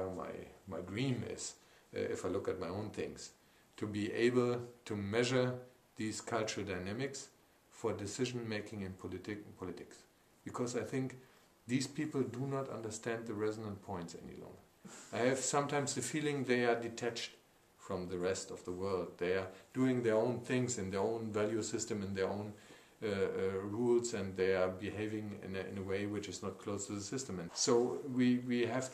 where my dream is, if I look at my own things, to be able to measure these cultural dynamics for decision making in politics. Because I think these people do not understand the resonant points any longer. I have sometimes the feeling they are detached from the rest of the world. They are doing their own things in their own value system, in their own rules, and they are behaving in a way which is not close to the system. And so we have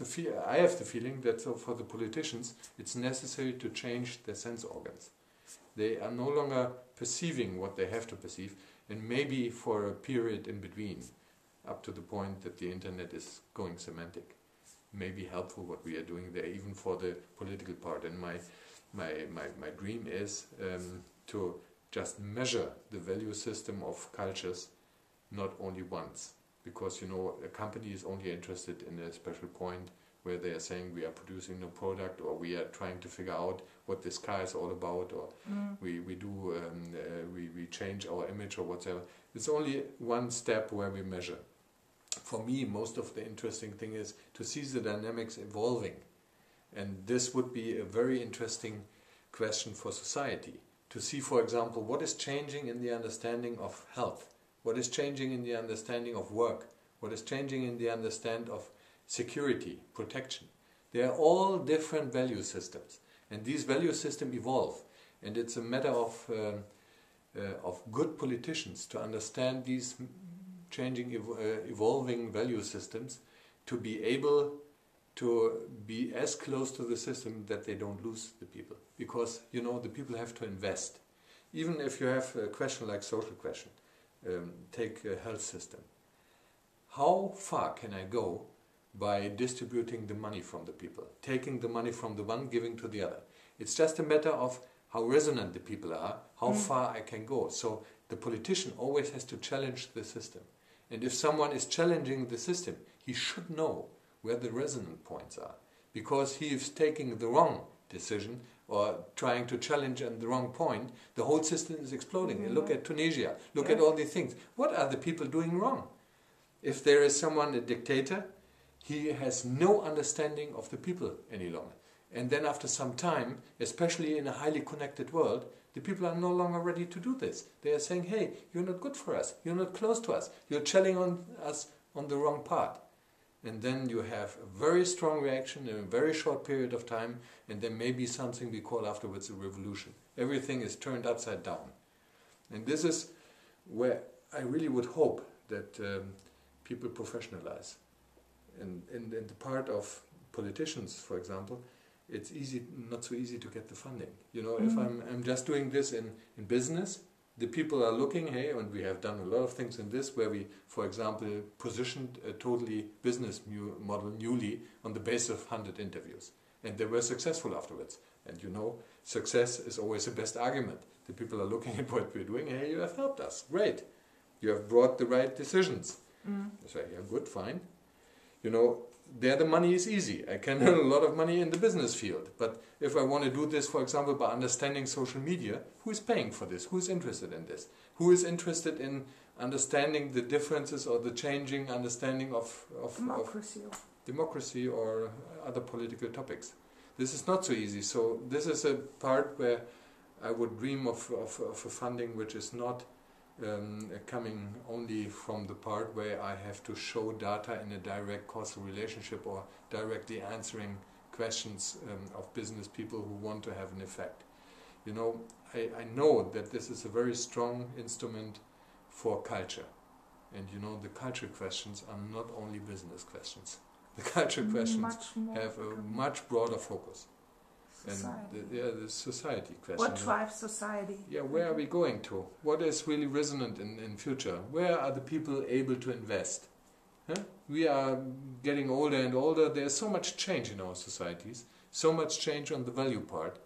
I have the feeling that for the politicians it's necessary to change their sense organs. They are no longer perceiving what they have to perceive, and maybe for a period in between, up to the point that the internet is going semantic, may be helpful what we are doing there, even for the political part. And my dream is to just measure the value system of cultures not only once, because a company is only interested in a special point where they are saying we are producing no product, or we are trying to figure out what this car is all about, or we change our image or whatever. It's only one step where we measure. For me, most of the interesting thing is to see the dynamics evolving, and this would be a very interesting question for society. To see, for example, what is changing in the understanding of health, what is changing in the understanding of work, what is changing in the understanding of security, protection. They are all different value systems, and these value systems evolve, and it's a matter of good politicians to understand these changing, evolving value systems, to be able to be as close to the system that they don't lose the people. Because, the people have to invest. Even if you have a question like social question, take a health system. How far can I go by distributing the money from the people? Taking the money from the one, giving to the other. It's just a matter of how resonant the people are, how far I can go. So the politician always has to challenge the system. And if someone is challenging the system, he should know where the resonant points are. Because he is taking the wrong decision or trying to challenge on the wrong point, the whole system is exploding. Look at Tunisia, look at all these things. What are the people doing wrong? If there is someone, a dictator, he has no understanding of the people any longer. And then after some time, especially in a highly connected world, the people are no longer ready to do this. They are saying, hey, you're not good for us, you're not close to us, you're challenging us on the wrong path. And then you have a very strong reaction in a very short period of time, and there may be something we call afterwards a revolution. Everything is turned upside down. And this is where I really would hope that people professionalize. And in the part of politicians, for example, it's not so easy to get the funding. If I'm just doing this in business, the people are looking, hey, and we have done a lot of things in this, where we, for example, positioned a totally business model newly on the basis of 100 interviews. And they were successful afterwards. And success is always the best argument. The people are looking at what we're doing, hey, you have helped us, great. You have brought the right decisions. So, yeah, good, fine. There the money is easy. I can earn a lot of money in the business field. But if I want to do this, for example, by understanding social media, who is paying for this? Who is interested in this? Who is interested in understanding the differences or the changing understanding of democracy or other political topics? This is not so easy. So this is a part where I would dream of a funding which is not coming only from the part where I have to show data in a direct causal relationship or directly answering questions of business people who want to have an effect. I know that this is a very strong instrument for culture. And the culture questions are not only business questions. The culture questions have a much broader focus. Society. And the society question. What drives society? Yeah, where are we going to? What is really resonant in future? Where are the people able to invest? We are getting older and older. There's so much change in our societies, so much change on the value part,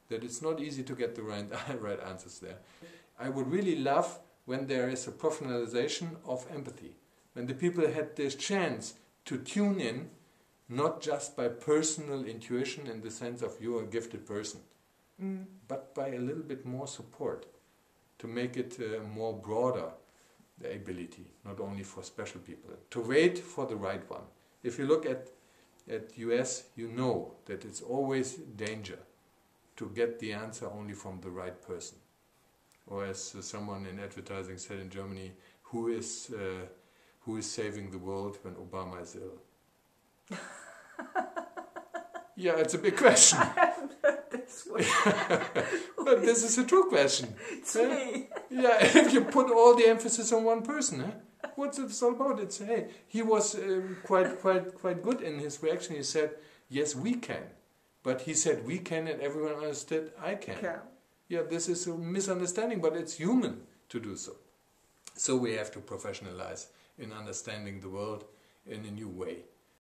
that it's not easy to get the right answers there. I would really love when there is a professionalization of empathy, when the people had this chance to tune in, not just by personal intuition in the sense of you're a gifted person, but by a little bit more support to make it more broader, the ability, not only for special people, to wait for the right one. If you look at at US, you know that it's always danger to get the answer only from the right person. Or as someone in advertising said in Germany, who is saving the world when Obama is ill? Yeah, it's a big question. I haven't heard this one. But this is a true question. It's me. Yeah, if you put all the emphasis on one person, what's it all about? It's, hey, he was quite good in his reaction. He said, yes, we can. But he said we can, and everyone understood I can. Yeah, this is a misunderstanding, but it's human to do so. So we have to professionalize in understanding the world in a new way.